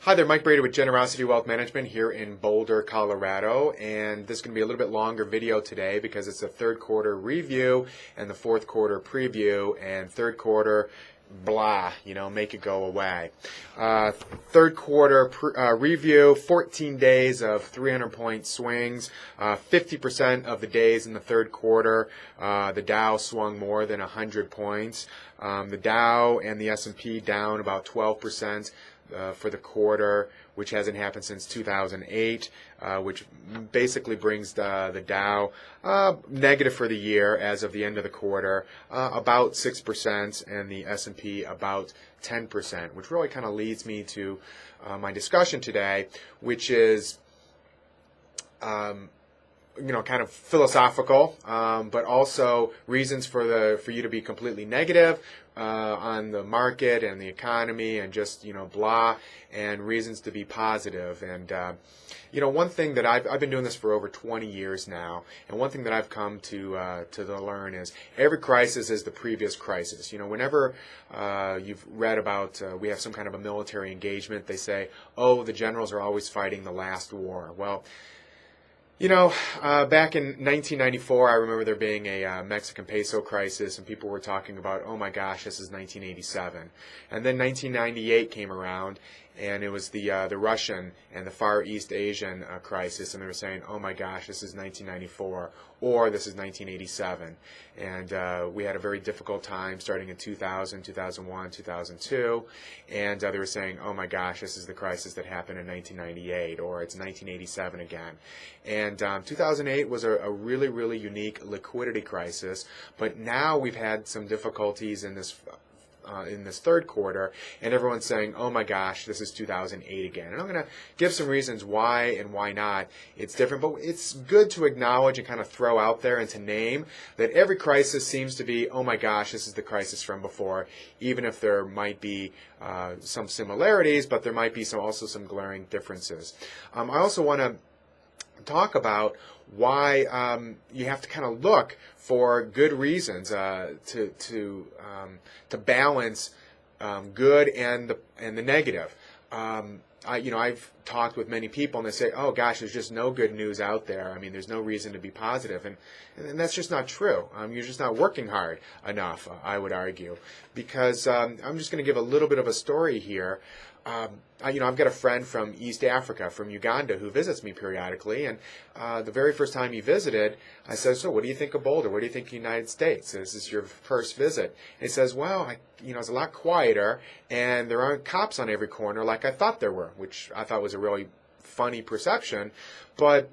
Hi there, Mike Brady with Generosity Wealth Management here in Boulder, Colorado, and this is going to be a little bit longer video today because it's a third quarter review and the fourth quarter preview, and third quarter, blah, make it go away. Third quarter review, 14 days of 300-point swings, 50% of the days in the third quarter, the Dow swung more than 100 points. The Dow and the S&P down about 12%. For the quarter, which hasn't happened since 2008, which basically brings the Dow negative for the year as of the end of the quarter, about 6%, and the S&P about 10%, which really kind of leads me to my discussion today, which is kind of philosophical, but also reasons for you to be completely negative on the market and the economy and just blah, and reasons to be positive. And one thing that I've been doing this for over 20 years now, and one thing that I've come to learn is every crisis is the previous crisis. Whenever you've read about we have some kind of a military engagement, they say, oh, the generals are always fighting the last war. Well, back in 1994, I remember there being a Mexican peso crisis, and people were talking about, oh my gosh, this is 1987. And then 1998 came around, and it was the Russian and the Far East Asian crisis, and they were saying, oh my gosh, this is 1994, or this is 1987. And we had a very difficult time starting in 2000, 2001, 2002, and they were saying, oh my gosh, this is the crisis that happened in 1998, or it's 1987 again. And 2008 was a really, really unique liquidity crisis, but now we've had some difficulties in this third quarter, and everyone's saying, oh my gosh, this is 2008 again. And I'm going to give some reasons why and why not it's different, but it's good to acknowledge and kind of throw out there and to name that every crisis seems to be, oh my gosh, this is the crisis from before, even if there might be some similarities, but there might be also some glaring differences. I also want to talk about why you have to kind of look for good reasons to balance good and the negative. I've talked with many people, and they say, oh gosh, there's just no good news out there. I mean, there's no reason to be positive, and that's just not true. You're just not working hard enough, I would argue, because I'm just going to give a little bit of a story here. I've got a friend from East Africa, from Uganda, who visits me periodically, and the very first time he visited, I said, so what do you think of Boulder? What do you think of the United States? This is your first visit. And he says, well, it's a lot quieter, and there aren't cops on every corner like I thought there were, which I thought was a really funny perception. But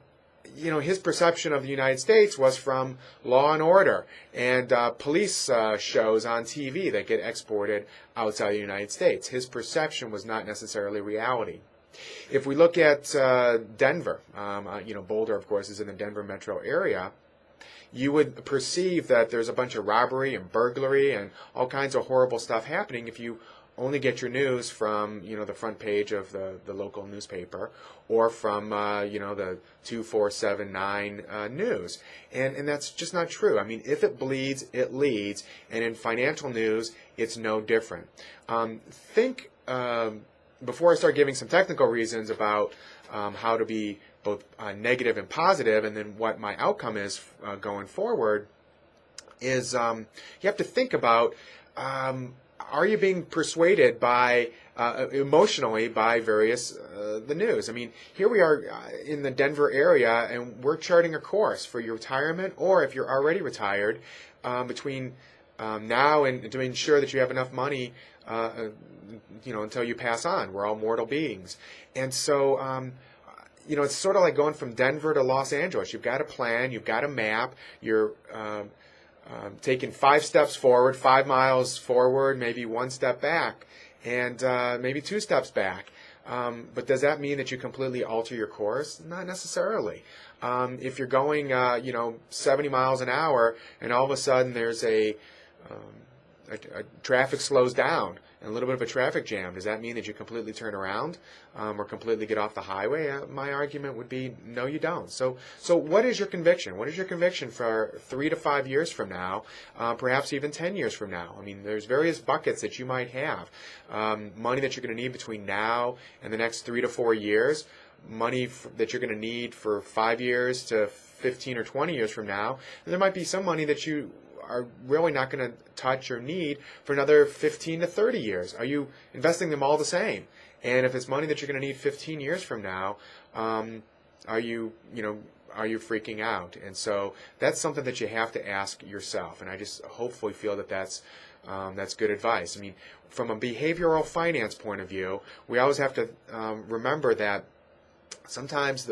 his perception of the United States was from Law and Order and police shows on TV that get exported outside the United States. His perception was not necessarily reality. If we look at Denver, Boulder, of course, is in the Denver metro area, you would perceive that there's a bunch of robbery and burglary and all kinds of horrible stuff happening if you only get your news from the front page of the local newspaper, or from the 24/7/9 news, and that's just not true. I mean, if it bleeds, it leads, and in financial news, it's no different. Think before I start giving some technical reasons about how to be both negative and positive, and then what my outcome is going forward, is you have to think about. Are you being persuaded by emotionally by various the news? I mean, here we are in the Denver area, and we're charting a course for your retirement, or if you're already retired, between now and to ensure that you have enough money, until you pass on. We're all mortal beings, and so. It's sort of like going from Denver to Los Angeles. You've got a plan, you've got a map, you're taking 5 steps forward, 5 miles forward, maybe 1 step back, and maybe 2 steps back. But does that mean that you completely alter your course? Not necessarily. If you're going, 70 miles an hour, and all of a sudden there's a traffic slows down, and a little bit of a traffic jam, does that mean that you completely turn around or completely get off the highway? My argument would be no, you don't. So what is your conviction? What is your conviction for 3 to 5 years from now, perhaps even 10 years from now? I mean, there's various buckets that you might have. Money that you're going to need between now and the next 3 to 4 years, money that you're going to need for 5 years to 15 or 20 years from now, and there might be some money that you are really not going to touch or need for another 15 to 30 years. Are you investing them all the same? And if it's money that you're going to need 15 years from now, are you freaking out? And so that's something that you have to ask yourself. And I just hopefully feel that that's good advice. I mean, from a behavioral finance point of view, we always have to remember that sometimes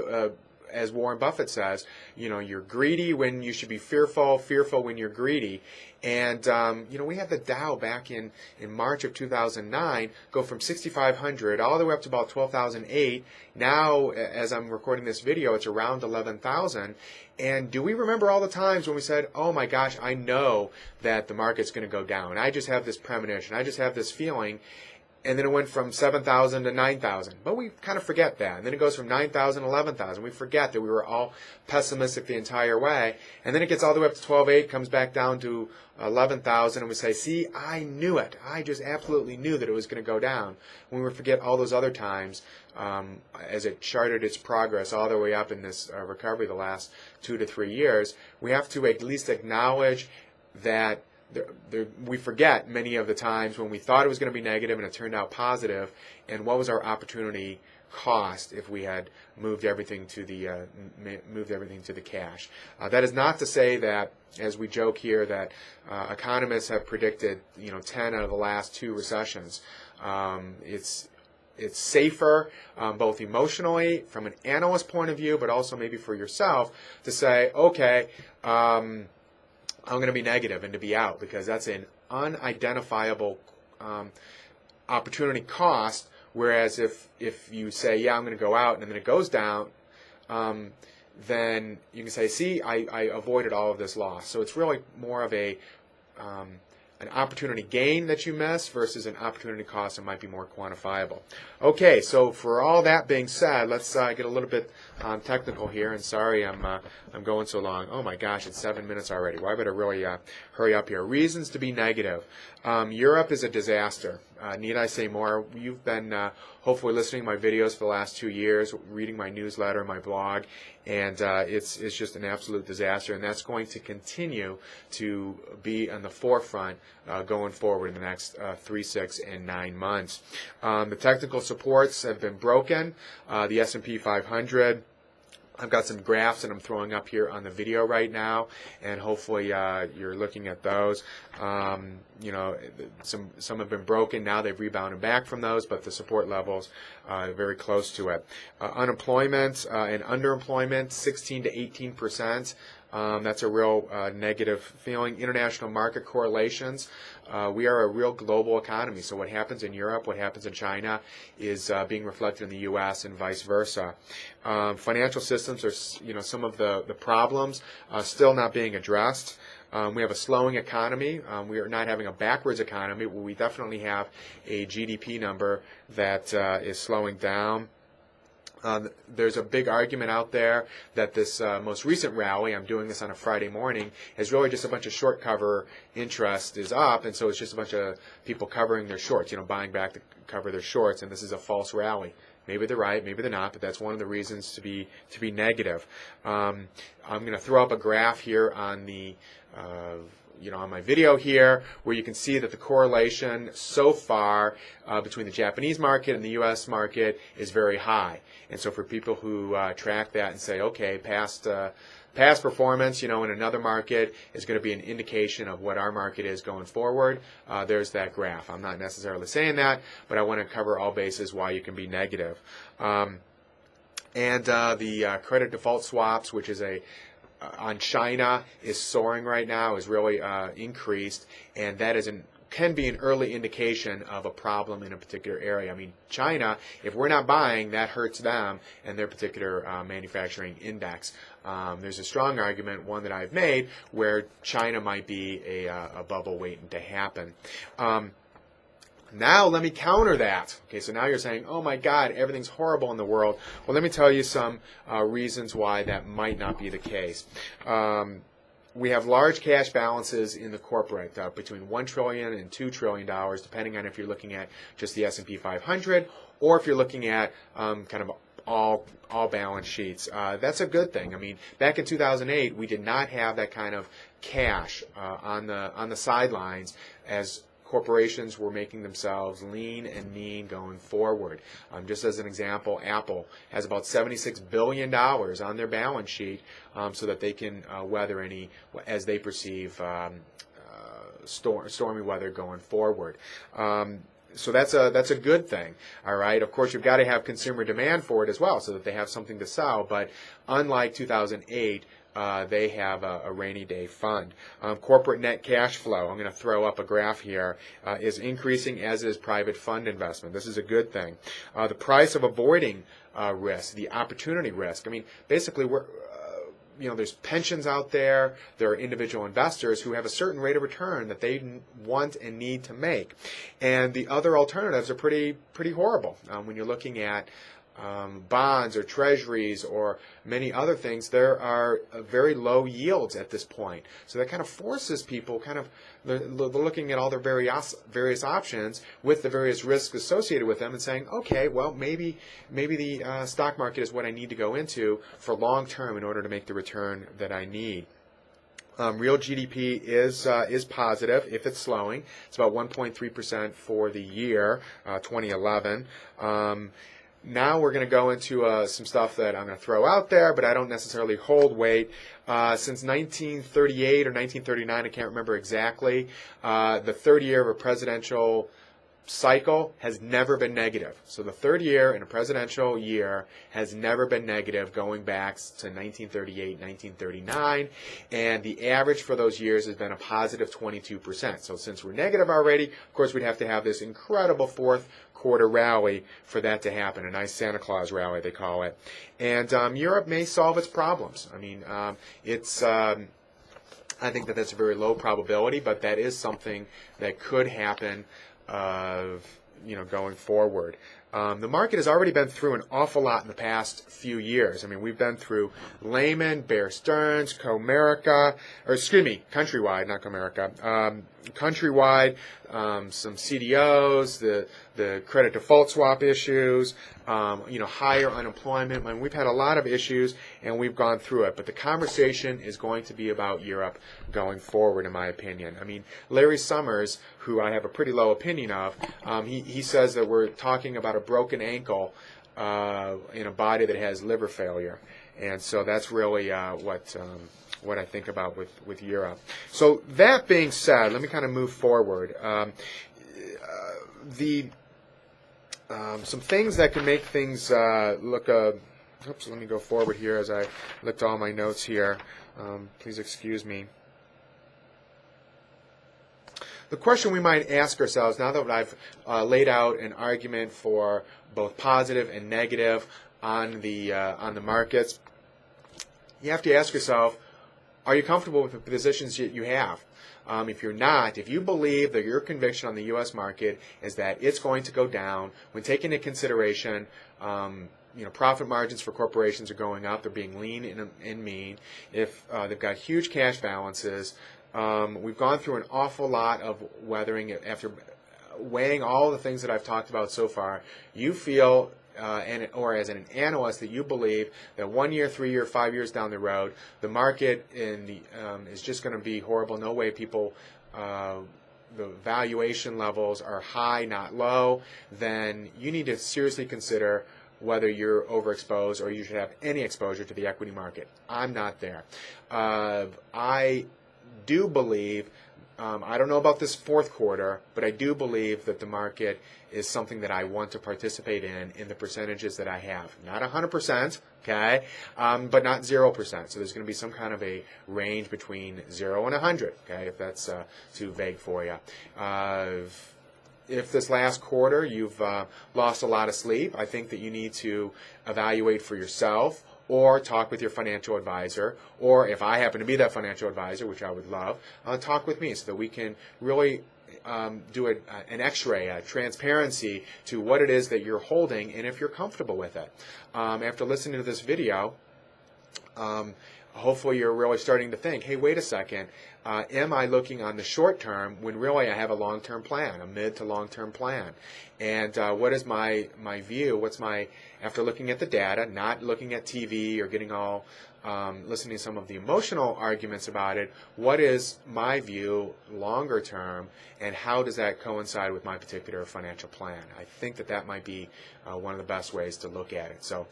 as Warren Buffett says, you're greedy when you should be fearful, fearful when you're greedy. And, we had the Dow back in March of 2009 go from 6,500 all the way up to about 12,008. Now, as I'm recording this video, it's around 11,000. And do we remember all the times when we said, oh my gosh, I know that the market's going to go down. I just have this premonition. I just have this feeling. And then it went from 7,000 to 9,000. But we kind of forget that. And then it goes from 9,000 to 11,000. We forget that we were all pessimistic the entire way. And then it gets all the way up to 12,800, comes back down to 11,000, and we say, see, I knew it. I just absolutely knew that it was going to go down. When we forget all those other times as it charted its progress all the way up in this recovery the last 2 to 3 years, we have to at least acknowledge that we forget many of the times when we thought it was going to be negative and it turned out positive, and what was our opportunity cost if we had moved everything to the cash. That is not to say that, as we joke here, that economists have predicted 10 out of the last 2 recessions. It's safer, both emotionally from an analyst point of view, but also maybe for yourself to say, okay, I'm going to be negative and to be out, because that's an unidentifiable opportunity cost. Whereas if you say, yeah, I'm going to go out, and then it goes down, then you can say, see, I avoided all of this loss. So it's really more of an opportunity gain that you miss versus an opportunity cost that might be more quantifiable. Okay, so for all that being said, let's get a little bit technical here. And sorry, I'm going so long. Oh my gosh, it's 7 minutes already. Well, I better really hurry up here. Reasons to be negative. Europe is a disaster. Need I say more? You've been hopefully listening to my videos for the last 2 years, reading my newsletter, my blog, and it's just an absolute disaster, and that's going to continue to be on the forefront going forward in the next 3, 6, and 9 months. The technical supports have been broken. The S&P 500. I've got some graphs that I'm throwing up here on the video right now, and hopefully you're looking at those. Some have been broken. Now they've rebounded back from those, but the support levels are very close to it. Unemployment and underemployment, 16 to 18%. That's a real negative feeling. International market correlations. We are a real global economy, so what happens in Europe, what happens in China is being reflected in the U.S. and vice versa. Financial systems are, some of the problems still not being addressed. We have a slowing economy. We are not having a backwards economy. We definitely have a GDP number that is slowing down. There's a big argument out there that this most recent rally, I'm doing this on a Friday morning, is really just a bunch of short cover interest is up, and so it's just a bunch of people covering their shorts, buying back to cover their shorts, and this is a false rally. Maybe they're right, maybe they're not, but that's one of the reasons to be negative. I'm going to throw up a graph here on the on my video here, where you can see that the correlation so far between the Japanese market and the U.S. market is very high. And so for people who track that and say, okay, past performance, in another market is going to be an indication of what our market is going forward, there's that graph. I'm not necessarily saying that, but I want to cover all bases why you can be negative. The credit default swaps, which is on China, is soaring right now, is really increased, and that can be an early indication of a problem in a particular area. I mean, China, if we're not buying, that hurts them and their particular manufacturing index. There's a strong argument, one that I've made, where China might be a bubble waiting to happen. Now let me counter that. Okay, so now you're saying, oh my God, everything's horrible in the world. Well, let me tell you some reasons why that might not be the case. We have large cash balances in the corporate, between $1 trillion and $2 trillion, depending on if you're looking at just the S&P 500 or if you're looking at kind of all balance sheets. That's a good thing. I mean, back in 2008, we did not have that kind of cash on the sidelines as corporations were making themselves lean and mean going forward. Just as an example, Apple has about $76 billion on their balance sheet so that they can weather any, as they perceive, stormy weather going forward. So that's a good thing, all right? Of course, you've got to have consumer demand for it as well so that they have something to sell. But unlike 2008, they have a rainy day fund. Corporate net cash flow, I'm going to throw up a graph here, is increasing, as is private fund investment. This is a good thing. The price of avoiding risk, the opportunity risk. I mean, basically, there's pensions out there. There are individual investors who have a certain rate of return that they want and need to make, and the other alternatives are pretty horrible. When you're looking at bonds or treasuries or many other things, there are very low yields at this point. So that kind of forces people they're looking at all their various options with the various risks associated with them and saying, okay, well, maybe the stock market is what I need to go into for long term in order to make the return that I need. Real GDP is positive if it's slowing. It's about 1.3% for the year 2011. Now we're going to go into some stuff that I'm going to throw out there, but I don't necessarily hold weight. Since 1938 or 1939, I can't remember exactly, the third year of a presidential cycle has never been negative. So the third year in a presidential year has never been negative going back to 1938, 1939, and the average for those years has been a positive 22%. So since we're negative already, of course we'd have to have this incredible fourth quarter rally for that to happen, a nice Santa Claus rally they call it. And Europe may solve its problems. I mean, I think that that's a very low probability, but that is something that could happen going forward. The market has already been through an awful lot in the past few years. I mean, we've been through Lehman, Bear Stearns, Countrywide, not Comerica, Countrywide, some CDOs, the credit default swap issues, higher unemployment. I mean, we've had a lot of issues, and we've gone through it. But the conversation is going to be about Europe going forward, in my opinion. I mean, Larry Summers, who I have a pretty low opinion of, he says that we're talking about a broken ankle in a body that has liver failure. And so that's really what I think about with Europe. So that being said, let me kind of move forward. Some things that can make things look. Oops, let me go forward here as I looked at all my notes here. Please excuse me. The question we might ask ourselves, now that I've laid out an argument for both positive and negative on the markets, you have to ask yourself, are you comfortable with the positions you have? If you're not, if you believe that your conviction on the U.S. market is that it's going to go down, when taking into consideration, profit margins for corporations are going up, they're being lean and mean, if they've got huge cash balances, we've gone through an awful lot of weathering. After weighing all the things that I've talked about so far, you feel, or as an analyst, that you believe that 1 year, 3 year, 5 years down the road, the market is just going to be horrible. No way people, the valuation levels are high, not low. Then you need to seriously consider whether you're overexposed or you should have any exposure to the equity market. I'm not there. I do believe, I don't know about this fourth quarter, but I do believe that the market is something that I want to participate in the percentages that I have. Not 100%, okay, but not 0%. So there's going to be some kind of a range between 0 and 100, okay, if that's too vague for you. If this last quarter you've lost a lot of sleep, I think that you need to evaluate for yourself or talk with your financial advisor, or if I happen to be that financial advisor, which I would love, talk with me so that we can really do an x-ray, a transparency to what it is that you're holding and if you're comfortable with it. After listening to this video, hopefully you're really starting to think, hey, wait a second, am I looking on the short term when really I have a long-term plan, a mid to long-term plan? And what is my view? What's my, after looking at the data, not looking at TV or getting all, listening to some of the emotional arguments about it, what is my view longer term, and how does that coincide with my particular financial plan? I think that that might be one of the best ways to look at it. So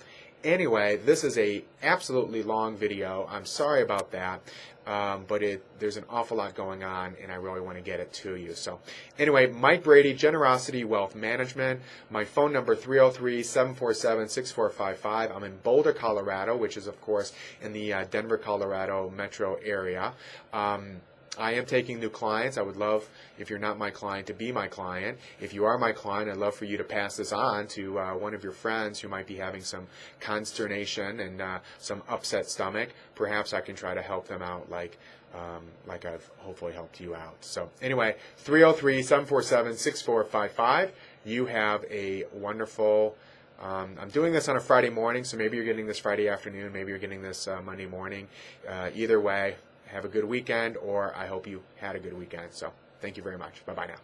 anyway, this is a absolutely long video. I'm sorry about that, but there's an awful lot going on, and I really want to get it to you. So anyway, Mike Brady, Generosity Wealth Management. My phone number, 303-747-6455. I'm in Boulder, Colorado, which is, of course, in the Denver, Colorado metro area. I am taking new clients. I would love, if you're not my client, to be my client. If you are my client, I'd love for you to pass this on to one of your friends who might be having some consternation and some upset stomach. Perhaps I can try to help them out like I've hopefully helped you out. So anyway, 303-747-6455. You have a wonderful, I'm doing this on a Friday morning, so maybe you're getting this Friday afternoon, maybe you're getting this Monday morning. Either way, have a good weekend, or I hope you had a good weekend. So thank you very much. Bye-bye now.